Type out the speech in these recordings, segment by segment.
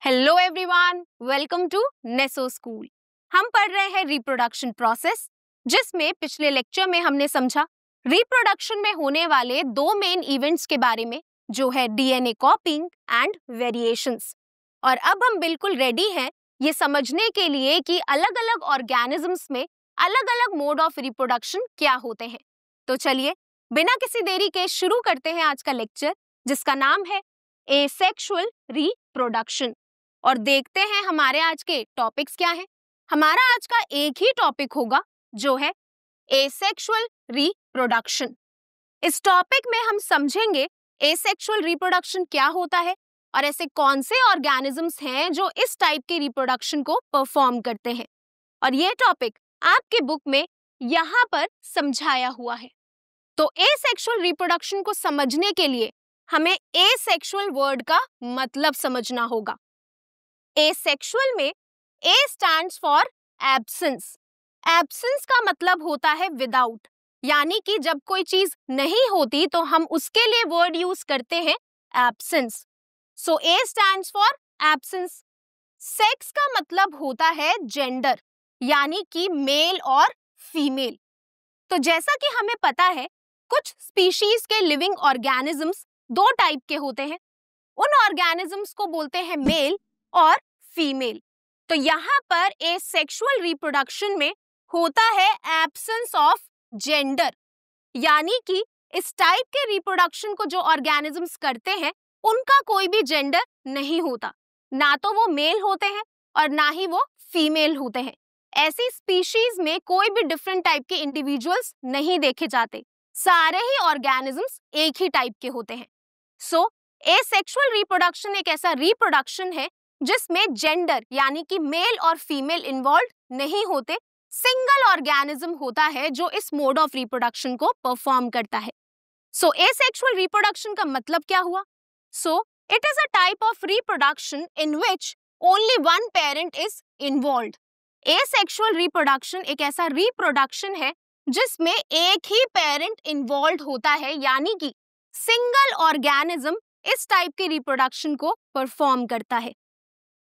Hello everyone, welcome to Neso school. हम पढ़ रहे हैं रिप्रोडक्शन प्रोसेस, जिसमें पिछले लेक्चर में हमने समझा रिप्रोडक्शन में होने वाले दो मेन इवेंट्स के बारे में, जो है डीएनए कॉपिंग एंड वेरिएशंस। और अब हम बिल्कुल रेडी हैं ये समझने के लिए कि अलग अलग ऑर्गेनिजम्स में अलग अलग मोड ऑफ रिप्रोडक्शन क्या होते हैं। तो चलिए बिना किसी देरी के शुरू करते हैं आज का लेक्चर, जिसका नाम है एसेक्सुअल रिप्रोडक्शन। और देखते हैं हमारे आज के टॉपिक्स क्या हैं। हमारा आज का एक ही टॉपिक होगा, जो है एसेक्सुअल रिप्रोडक्शन। इस टॉपिक में हम समझेंगे एसेक्सुअल रिप्रोडक्शन क्या होता है और ऐसे कौन से ऑर्गेनिजम्स हैं जो इस टाइप के रिप्रोडक्शन को परफॉर्म करते हैं। और ये टॉपिक आपके बुक में यहाँ पर समझाया हुआ है। तो एसेक्सुअल रिप्रोडक्शन को समझने के लिए हमें एसेक्सुअल वर्ड का मतलब समझना होगा। एसेक्सुअल में ए स्टैंड्स फॉर एब्सेंस। एब्सेंस का मतलब होता है विदाउट, यानी कि जब कोई चीज नहीं होती तो हम उसके लिए वर्ड यूज करते हैं absence. So A stands for absence. Sex का मतलब होता है जेंडर, यानी कि मेल और फीमेल। तो जैसा कि हमें पता है, कुछ स्पीशीज के लिविंग ऑर्गेनिजम्स दो टाइप के होते हैं। उन ऑर्गेनिजम्स को बोलते हैं मेल और फीमेल। तो यहाँ पर एसेक्सुअल रिप्रोडक्शन में होता है एब्सेंस ऑफ जेंडर, यानी कि इस टाइप के रिप्रोडक्शन को जो ऑर्गेनिजम्स करते हैं उनका कोई भी जेंडर नहीं होता, ना तो वो मेल होते हैं और ना ही वो फीमेल होते हैं। ऐसी स्पीशीज में कोई भी डिफरेंट टाइप के इंडिविजुअल्स नहीं देखे जाते, सारे ही ऑर्गेनिजम्स एक ही टाइप के होते हैं। सो एसेक्सुअल रिप्रोडक्शन एक ऐसा रिप्रोडक्शन है जिसमें जेंडर यानी कि मेल और फीमेल इन्वॉल्व नहीं होते। सिंगल ऑर्गेनिज्म होता है जो इस मोड ऑफ रिप्रोडक्शन को परफॉर्म करता है। सो एसेक्सुअल रिप्रोडक्शन का मतलब क्या हुआ? So it is a type of reproduction in which only one parent is involved. Asexual reproduction एक ऐसा रिप्रोडक्शन है जिसमें एक ही पेरेंट इन्वॉल्व होता है, यानी कि सिंगल ऑर्गेनिज्म इस टाइप के रिप्रोडक्शन को परफॉर्म करता है।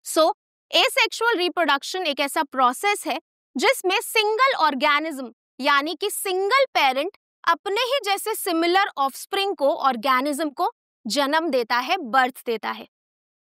सो एसेक्सुअल रिप्रोडक्शन एक ऐसा प्रोसेस है जिसमें सिंगल ऑर्गेनिज्म यानी कि सिंगल पेरेंट अपने ही जैसे सिमिलर ऑफस्प्रिंग को ऑर्गेनिज्म को जन्म देता है, बर्थ देता है।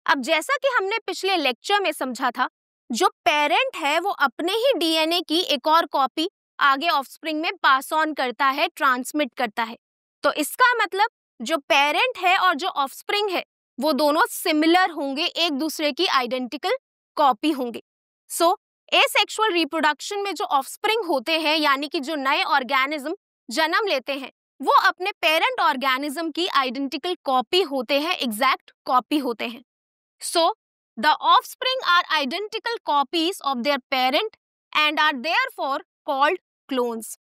अब जैसा कि हमने पिछले लेक्चर में समझा था, जो पेरेंट है वो अपने ही डीएनए की एक और कॉपी आगे ऑफस्प्रिंग में पास ऑन करता है, ट्रांसमिट करता है। तो इसका मतलब जो पेरेंट है और जो ऑफस्प्रिंग है वो दोनों सिमिलर होंगे, एक दूसरे की आइडेंटिकल कॉपी होंगे। सो एसेक्सुअल रिप्रोडक्शन में जो ऑफस्प्रिंग होते हैं, यानी कि जो नए ऑर्गेनिज्म जन्म लेते हैं, वो अपने पेरेंट ऑर्गेनिज्म की आइडेंटिकल कॉपी होते हैं, एग्जैक्ट कॉपी होते हैं। So the offspring are identical copies of their parent and are therefore called clones.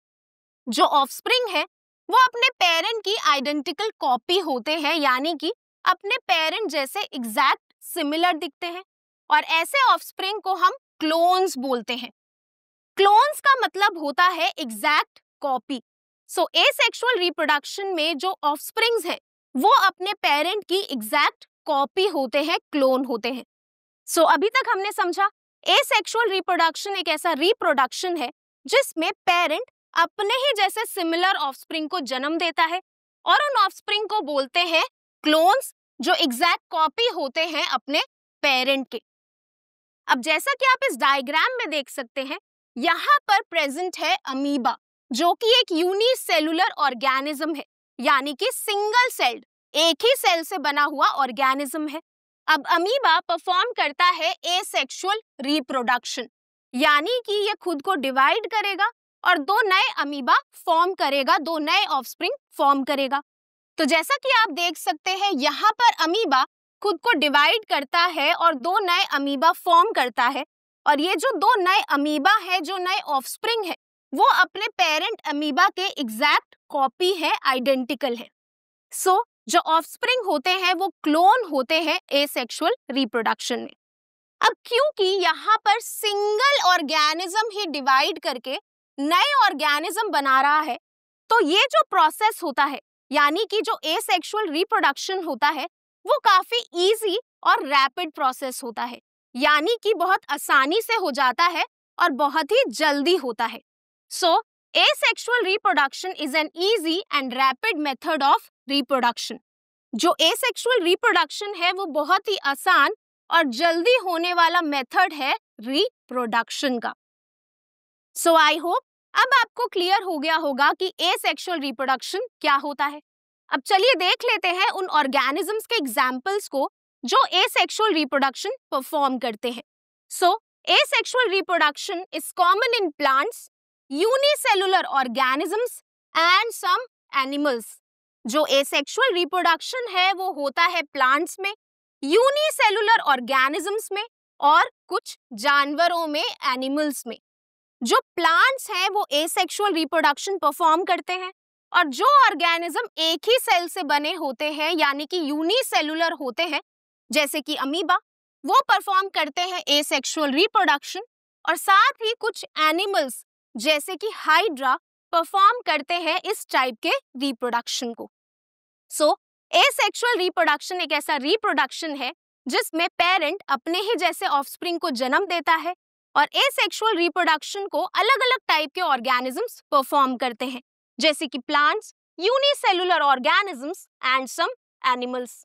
जो ऑफस्प्रिंग है वो अपने पेरेंट की आइडेंटिकल कॉपी होते हैं, यानी कि अपने पेरेंट जैसे एग्जैक्ट सिमिलर दिखते हैं, और ऐसे ऑफस्प्रिंग को हम क्लोन्स बोलते हैं। क्लोन्स का मतलब होता है एग्जैक्ट कॉपी। सो एसेक्सुअल रिप्रोडक्शन में जो ऑफस्प्रिंग्स हैं वो अपने पेरेंट की एग्जैक्ट कॉपी होते हैं, क्लोन होते हैं। सो अभी तक हमने समझा एसेक्सुअल रिप्रोडक्शन एक ऐसा रिप्रोडक्शन है जिसमें पेरेंट अपने ही जैसे सिमिलर ऑफस्प्रिंग को जन्म देता है, और उन ऑफस्प्रिंग को बोलते हैं क्लोन्स, जो एग्जैक्ट कॉपी होते हैं अपने पेरेंट के। अब जैसा कि आप इस डायग्राम में देख सकते हैं, यहाँ पर प्रेजेंट है अमीबा, जो कि एक यूनिसेलुलर ऑर्गेनिज्म है, यानी कि सिंगल सेल्ड, एक ही सेल से बना हुआ ऑर्गेनिज्म है। अब अमीबा परफॉर्म करता है एसेक्सुअल रिप्रोडक्शन, यानी कि ये खुद को डिवाइड करेगा और दो नए अमीबा फॉर्म करेगा, दो नए ऑफस्प्रिंग फॉर्म करेगा। तो जैसा कि आप देख सकते हैं, यहाँ पर अमीबा खुद को डिवाइड करता है और दो नए अमीबा फॉर्म करता है, और ये जो दो नए अमीबा है, जो नए ऑफस्प्रिंग है, वो अपने पेरेंट अमीबा के एग्जैक्ट कॉपी है, आइडेंटिकल है। सो जो ऑफस्प्रिंग होते हैं वो क्लोन होते हैं एसेक्सुअल रिप्रोडक्शन में। अब क्योंकि यहाँ पर सिंगल ऑर्गेनिज्म ही डिवाइड करके नए ऑर्गेनिज्म बना रहा है, तो ये जो प्रोसेस होता है, यानी कि जो एसेक्सुअल रिप्रोडक्शन होता है, वो काफी इजी और रैपिड प्रोसेस होता है, यानी कि बहुत आसानी से हो जाता है और बहुत ही जल्दी होता है। So asexual reproduction is an easy and rapid method of reproduction. जो एसेक्सुअल रिप्रोडक्शन है वो बहुत ही आसान और जल्दी होने वाला मेथड है रिप्रोडक्शन का। सो आई होप अब आपको क्लियर हो गया होगा कि एसेक्सुअल रिप्रोडक्शन क्या होता है। अब चलिए देख लेते हैं उन ऑर्गेनिजम्स के एग्जाम्पल्स को जो एसेक्सुअल रिप्रोडक्शन परफॉर्म करते हैं। So asexual reproduction is common in plants, unicellular organisms and some animals. जो एसेक्सुअल रिप्रोडक्शन है वो होता है प्लांट्स में, यूनिसेलुलर ऑर्गेनिजम्स में और कुछ जानवरों में, एनिमल्स में। जो प्लांट्स हैं वो एसेक्सुअल रिप्रोडक्शन परफॉर्म करते हैं और जो ऑर्गेनिज्म एक ही सेल से बने होते हैं यानी कि यूनिसेलुलर होते हैं, जैसे कि अमीबा, वो परफॉर्म करते हैं एसेक्सुअल रिप्रोडक्शन। और साथ ही कुछ एनिमल्स जैसे कि हाइड्रा परफॉर्म करते हैं इस टाइप के रिप्रोडक्शन को। सो एसेक्सुअल रिप्रोडक्शन एक ऐसा रिप्रोडक्शन है जिसमें पेरेंट अपने ही जैसे ऑफस्प्रिंग को जन्म देता है और एसेक्सुअल रिप्रोडक्शन को अलग अलग टाइप के ऑर्गेनिजम्स परफॉर्म करते हैं, जैसे कि plants, unicellular organisms and some animals.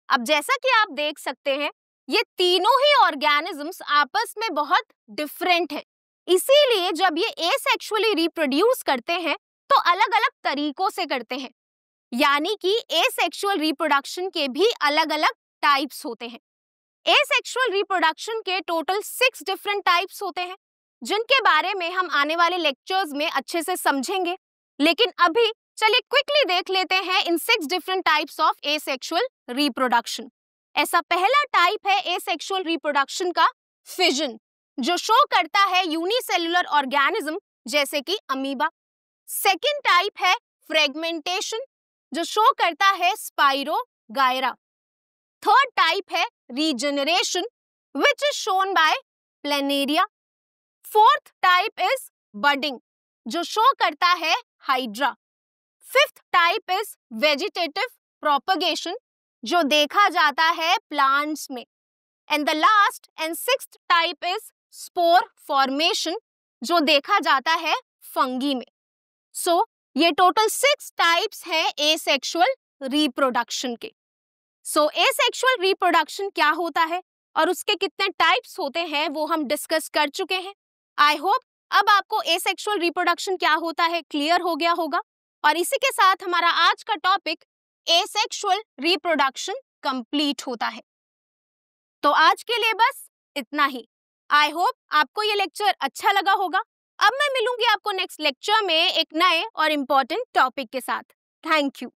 अब जैसा कि आप देख सकते हैं ये तीनों ही ऑर्गेनिजम्स आपस में बहुत डिफरेंट है, इसीलिए जब ये एसेक्सुअली रिप्रोड्यूस करते हैं तो अलग अलग तरीकों से करते हैं, यानी कि एसेक्सुअल रिप्रोडक्शन के भी अलग अलग टाइप्स होते हैं। एसेक्सुअल रिप्रोडक्शन के टोटल 6 डिफरेंट टाइप्स होते हैं, जिनके बारे में हम आने वाले लेक्चर्स में अच्छे से समझेंगे। लेकिन अभी चलिए क्विकली देख लेते हैं इन 6 different types of asexual reproduction. ऐसा पहला टाइप है एसेक्सुअल रिप्रोडक्शन का फिजन, जो शो करता है यूनिसेलुलर ऑर्गेनिज्म जैसे कि अमीबा। सेकेंड टाइप है फ्रेगमेंटेशन, जो शो करता है स्पाइरोगायरा। थर्ड टाइप है regeneration which is shown by planaria. Fourth type is budding, जो शो करता है hydra. Fifth type is vegetative propagation, जो देखा जाता है प्लांट्स में। And the last and sixth type is spore formation, जो देखा जाता है फंगी में। सो ये टोटल 6 टाइप्स हैं एसेक्सुअल रिप्रोडक्शन के। सो एसेक्सुअल रिप्रोडक्शन क्या होता है और उसके कितने टाइप्स होते हैं वो हम डिस्कस कर चुके हैं। आई होप अब आपको एसेक्सुअल रिप्रोडक्शन क्या होता है क्लियर हो गया होगा। और इसी के साथ हमारा आज का टॉपिक एसेक्सुअल रिप्रोडक्शन कंप्लीट होता है। तो आज के लिए बस इतना ही। आई होप आपको ये लेक्चर अच्छा लगा होगा। अब मैं मिलूंगी आपको नेक्स्ट लेक्चर में एक नए और इम्पोर्टेंट टॉपिक के साथ। Thank you.